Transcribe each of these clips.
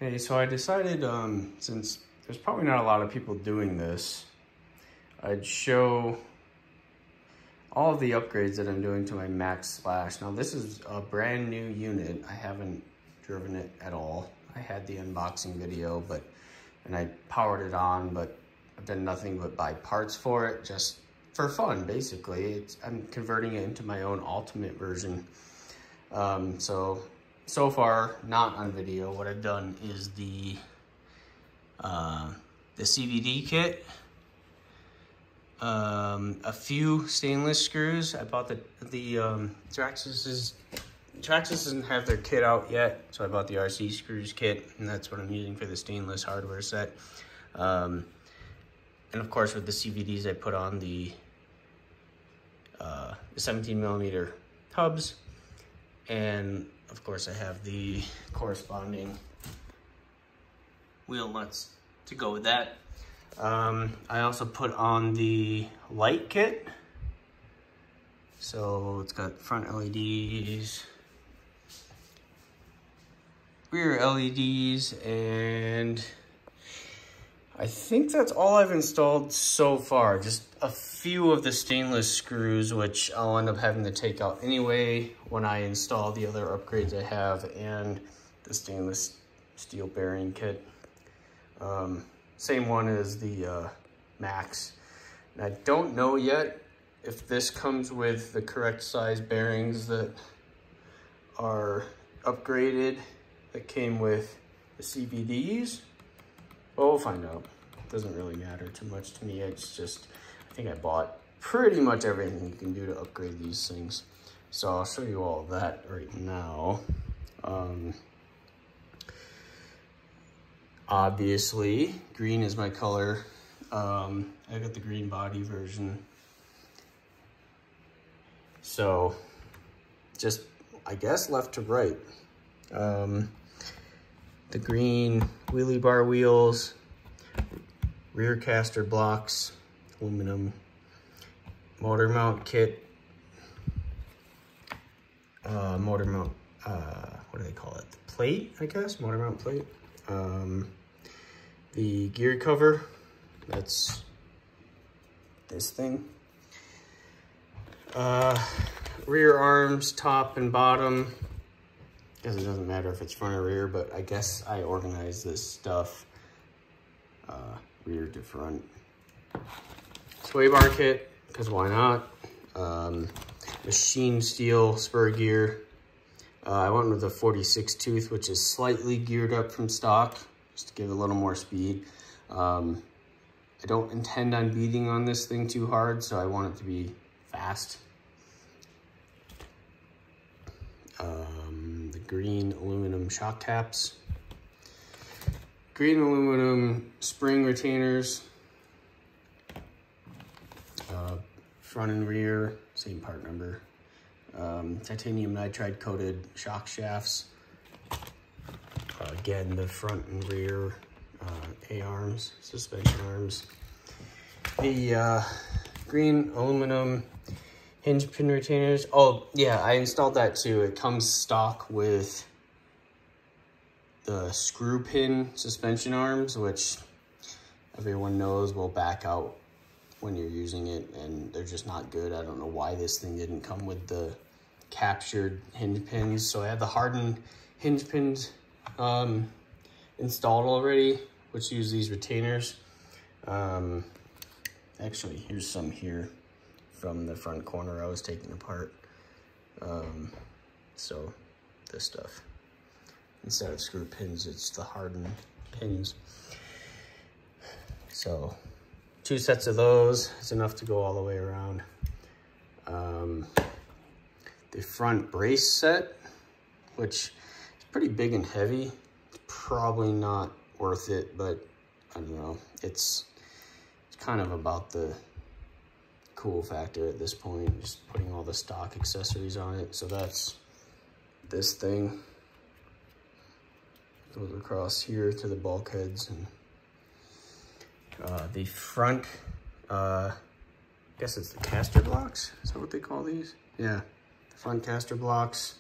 Hey, so I decided, since there's probably not a lot of people doing this, I'd show all of the upgrades that I'm doing to my Maxx Slash. Now this is a brand new unit. I haven't driven it at all. I had the unboxing video, and I powered it on, but I've done nothing but buy parts for it, just for fun, basically. I'm converting it into my own ultimate version. So far, not on video, what I've done is the CVD kit, a few stainless screws. I bought the Traxxas doesn't have their kit out yet, so I bought the RC screws kit, and that's what I'm using for the stainless hardware set. And of course, with the CVDs, I put on the 17mm hubs, and of course, I have the corresponding wheel nuts to go with that. I also put on the light kit. So it's got front LEDs, rear LEDs, and I think that's all I've installed so far. Just a few of the stainless screws, which I'll end up having to take out anyway when I install the other upgrades I have, and the stainless steel bearing kit. Same one as the Maxx. And I don't know yet if this comes with the correct size bearings that are upgraded that came with the CVDs. Well, we'll find out. It doesn't really matter too much to me. It's just, I think I bought pretty much everything you can do to upgrade these things. So I'll show you all of that right now. Obviously, green is my color. I got the green body version. So just, I guess, left to right. The green wheelie bar wheels, rear caster blocks, aluminum, motor mount kit, motor mount, what do they call it? The plate, I guess, motor mount plate. The gear cover, that's this thing. Rear arms, top and bottom. Guess it doesn't matter if it's front or rear, but I guess I organize this stuff rear to front. Sway bar kit, because why not? Machine steel spur gear. I went with a 46 tooth, which is slightly geared up from stock, just to give it a little more speed. I don't intend on beating on this thing too hard, so I want it to be fast. The green aluminum shock taps. Green aluminum spring retainers. Front and rear, same part number. Titanium nitride coated shock shafts. Again, the front and rear A-arms, suspension arms. The green aluminum hinge pin retainers. Oh yeah, I installed that too. It comes stock with the screw pin suspension arms, which everyone knows will back out when you're using it, and they're just not good. I don't know why this thing didn't come with the captured hinge pins. So I have the hardened hinge pins installed already, which use these retainers. Actually, here's some here from the front corner I was taking apart. So this stuff, instead of screw pins, it's the hardened pins. So 2 sets of those, it's enough to go all the way around. The front brace set, which is pretty big and heavy. It's probably not worth it, but I don't know. It's kind of about the cool factor at this point, just putting all the stock accessories on it. So that's this thing. Goes across here to the bulkheads, and the front, I guess it's the caster blocks. Is that what they call these? Yeah, the front caster blocks,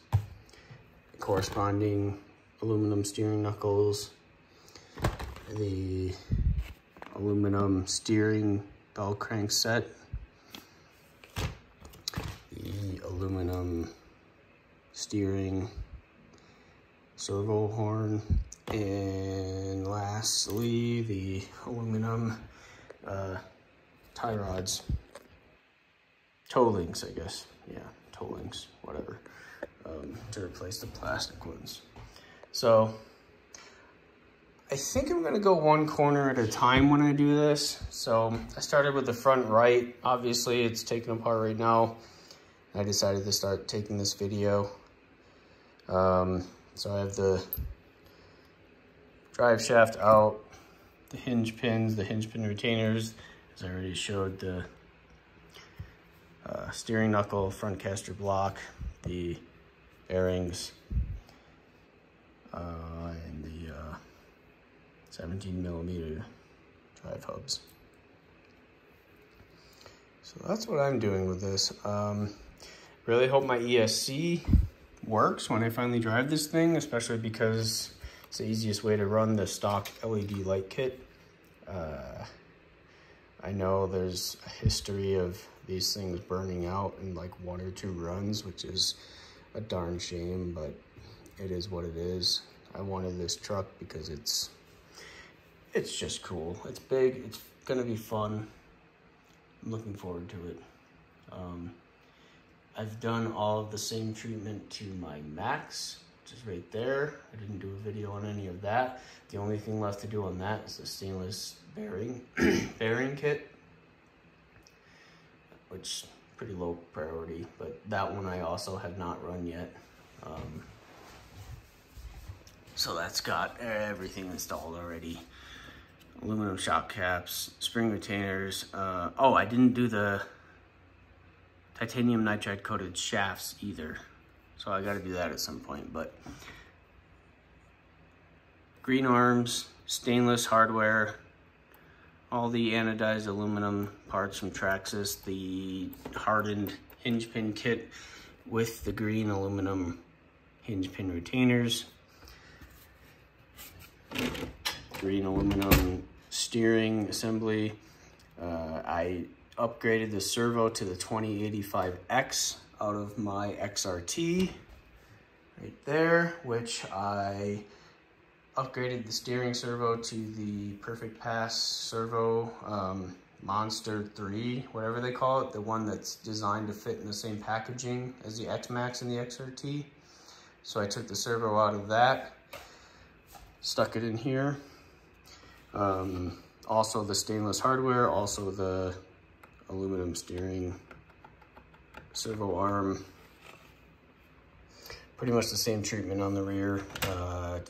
corresponding aluminum steering knuckles, the aluminum steering bell crank set, the aluminum steering servo horn, and lastly the aluminum tie rods, toe links, I guess. Yeah, toe links, whatever, to replace the plastic ones. So I think I'm gonna go one corner at a time when I do this. So I started with the front right. Obviously it's taken apart right now. I decided to start taking this video. So I have the drive shaft out, the hinge pins, the hinge pin retainers, as I already showed, the steering knuckle, front caster block, the bearings, and the 17mm drive hubs. So that's what I'm doing with this. Really hope my ESC works when I finally drive this thing, especially because it's the easiest way to run the stock LED light kit. I know there's a history of these things burning out in like 1 or 2 runs, which is a darn shame, but it is what it is. I wanted this truck because it's just cool. It's big, it's gonna be fun. I'm looking forward to it. I've done all of the same treatment to my Maxx, which is right there. I didn't do a video on any of that. The only thing left to do on that is the stainless bearing kit, which pretty low priority, but that one I also have not run yet. So that's got everything installed already. Aluminum shock caps, spring retainers. Oh, I didn't do the titanium nitride coated shafts either. So I gotta do that at some point, but green arms, stainless hardware, all the anodized aluminum parts from Traxxas, the hardened hinge pin kit with the green aluminum hinge pin retainers, green aluminum steering assembly. I upgraded the servo to the 2085X out of my XRT right there, which I upgraded the steering servo to the Perfect Pass servo, Monster 3, whatever they call it, the one that's designed to fit in the same packaging as the X-Maxx and the XRT. So I took the servo out of that, stuck it in here. Also the stainless hardware, also the aluminum steering servo arm. Pretty much the same treatment on the rear.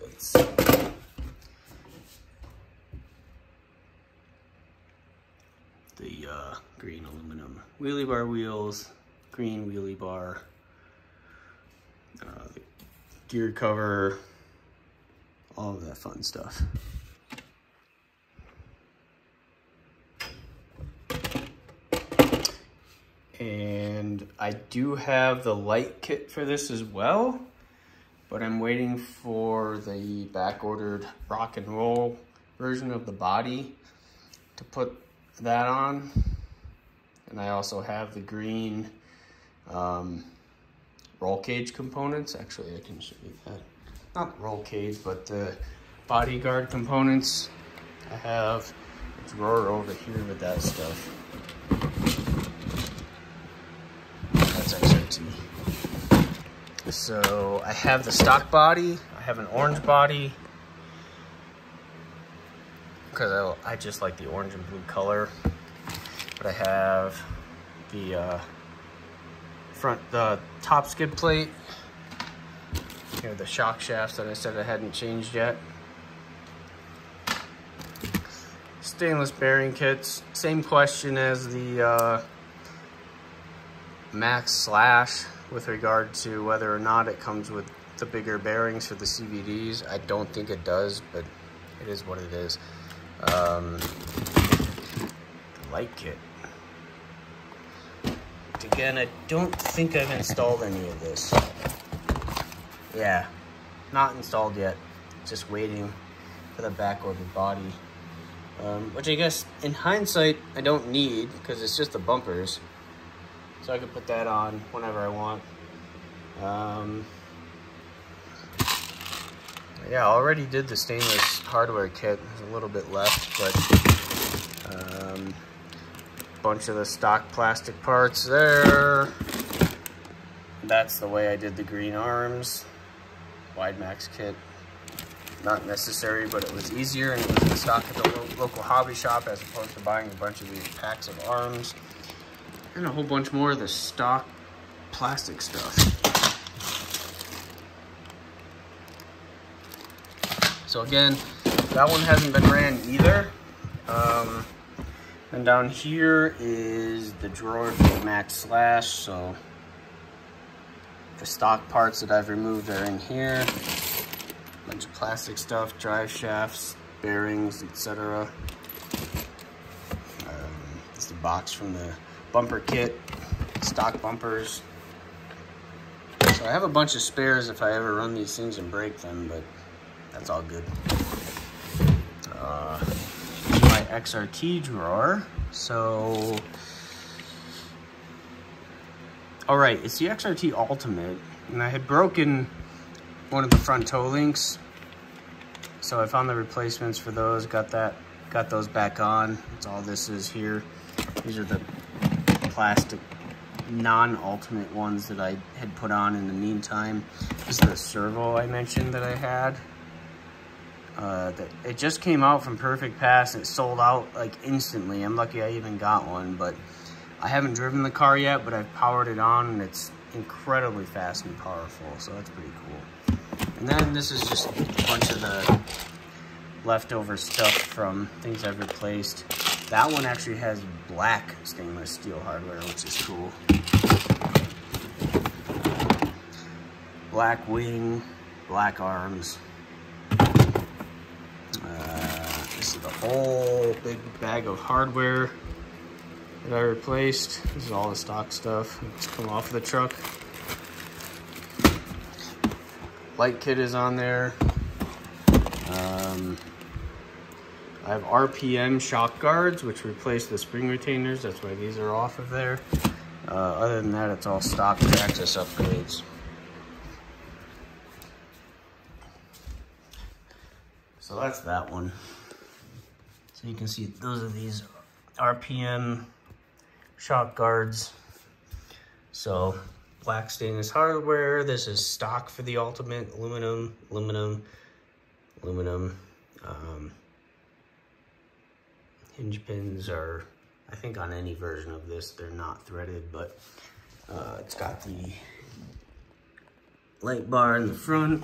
It's the green aluminum wheelie bar wheels, green wheelie bar, the gear cover, all of that fun stuff. And I do have the light kit for this as well, but I'm waiting for the back-ordered rock and roll version of the body to put that on. And I also have the green roll cage components. Actually, I can show you that. Not the roll cage, but the bodyguard components. I have a drawer over here with that stuff. That's XRT. So I have the stock body. I have an orange body because I just like the orange and blue color. But I have the the top skid plate. Here are the shock shafts that I said I hadn't changed yet. Stainless bearing kits. Same question as the Maxx Slash with regard to whether or not it comes with the bigger bearings for the CVDs. I don't think it does, but it is what it is. The light kit. Again, I don't think I've installed any of this. Yeah, not installed yet. Just waiting for the back-ordered body. Which I guess in hindsight I don't need, because it's just the bumpers. So I can put that on whenever I want. Yeah, I already did the stainless hardware kit. There's a little bit left, but bunch of the stock plastic parts there. That's the way I did the green arms. Wide Maxx kit. Not necessary, but it was easier, and it was in stock at the local hobby shop as opposed to buying a bunch of these packs of arms. And a whole bunch more of the stock plastic stuff. So again, that one hasn't been ran either. And down here is the drawer for the Maxx Slash. So the stock parts that I've removed are in here. Bunch of plastic stuff, drive shafts, bearings, etc. It's the box from the bumper kit, stock bumpers. So I have a bunch of spares if I ever run these things and break them, but that's all good. My XRT drawer. So, all right, it's the XRT Ultimate, and I had broken one of the front toe links, so I found the replacements for those. Got those back on. That's all this is here. These are the plastic non-ultimate ones that I had put on in the meantime. This is the servo I mentioned that I had. It just came out from Perfect Pass and it sold out like instantly. I'm lucky I even got one, but I haven't driven the car yet, but I've powered it on and it's incredibly fast and powerful, so that's pretty cool. And then this is just a bunch of the leftover stuff from things I've replaced. That one actually has black stainless steel hardware, which is cool. Black wing, black arms. This is the whole big bag of hardware that I replaced. This is all the stock stuff that's come off of the truck. Light kit is on there. I have RPM shock guards, which replace the spring retainers. That's why these are off of there. Other than that, it's all stock Traxxas upgrades. So that's that one. So you can see those are these RPM shock guards. So black stainless hardware. This is stock for the Ultimate. Aluminum. Hinge pins are, I think on any version of this, they're not threaded, but it's got the light bar in the front.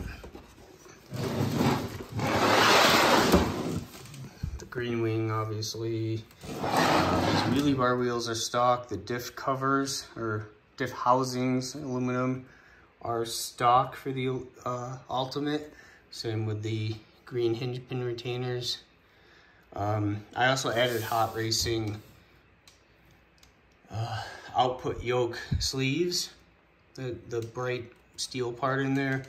The green wing, obviously. These wheelie bar wheels are stock. The diff covers, or diff housings, aluminum, are stock for the Ultimate. Same with the green hinge pin retainers. I also added Hot Racing output yoke sleeves, the bright steel part in there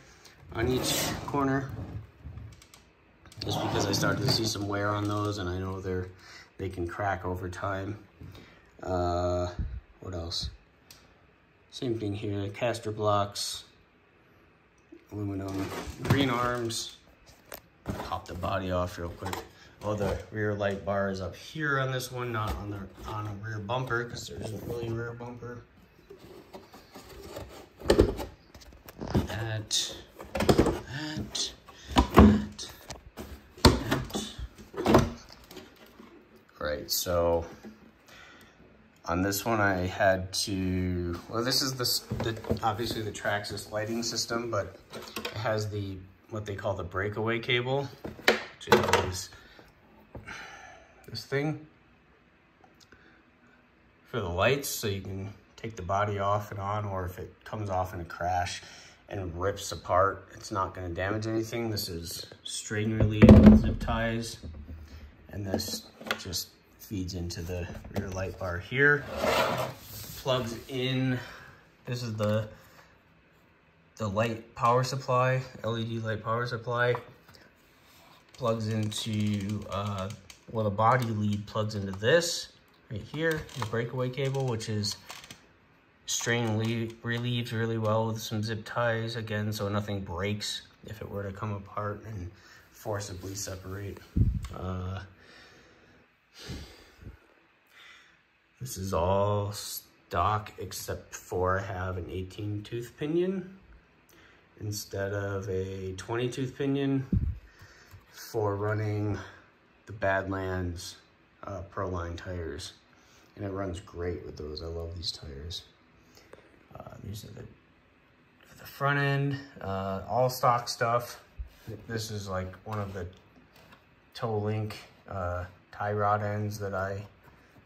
on each corner, just because I started to see some wear on those and I know they can crack over time. What else? Same thing here, caster blocks, aluminum, green arms. Pop the body off real quick. Oh, the rear light bar is up here on this one, not on a rear bumper, because there isn't really a rear bumper. That. Right, so on this one I had to, well, this is obviously the Traxxas lighting system, but it has what they call the breakaway cable, which is this thing for the lights, so you can take the body off and on, or if it comes off in a crash and rips apart, it's not going to damage anything. This is strain relief with zip ties, and this just feeds into the rear light bar here. Plugs in. This is the light power supply, LED light power supply. plugs into, well, the body lead plugs into this right here, the breakaway cable, which is strain relieves really well with some zip ties, again, so nothing breaks if it were to come apart and forcibly separate. This is all stock except for I have an 18 tooth pinion instead of a 20 tooth pinion for running the Badlands Proline tires, and it runs great with those. I love these tires. These are the front end, all stock stuff. This is like one of the toe link tie rod ends that I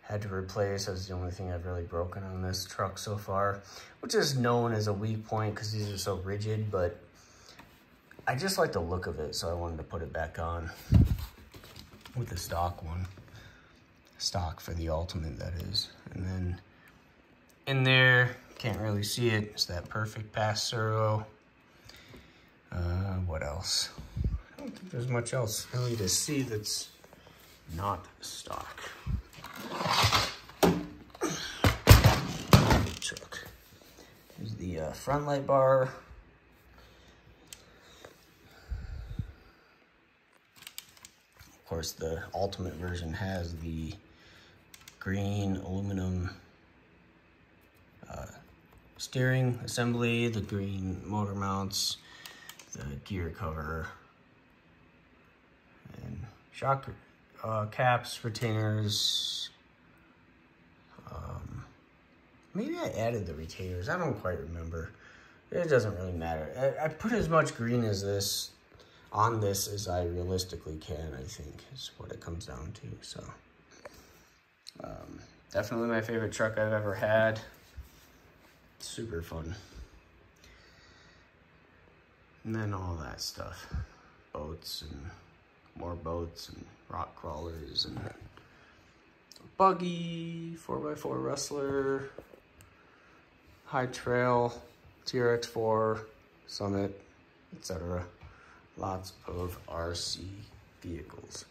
had to replace. That's the only thing I've really broken on this truck so far, which is known as a weak point because these are so rigid, but I just like the look of it, so I wanted to put it back on with the stock one. Stock for the Ultimate, that is. And then in there, can't really see it, it's that perfect pass servo. What else? I don't think there's much else really to see that's not stock. Truck. Here's the front light bar. Of course, the Ultimate version has the green aluminum steering assembly, the green motor mounts, the gear cover, and shock caps, retainers. Maybe I added the retainers. I don't quite remember. It doesn't really matter. I put as much green as this on this as I realistically can, I think, is what it comes down to. So, definitely my favorite truck I've ever had. Super fun. And then all that stuff. Boats and more boats and rock crawlers and buggy, 4x4 Wrestler, High Trail, TRX4, Summit, etc. Lots of RC vehicles.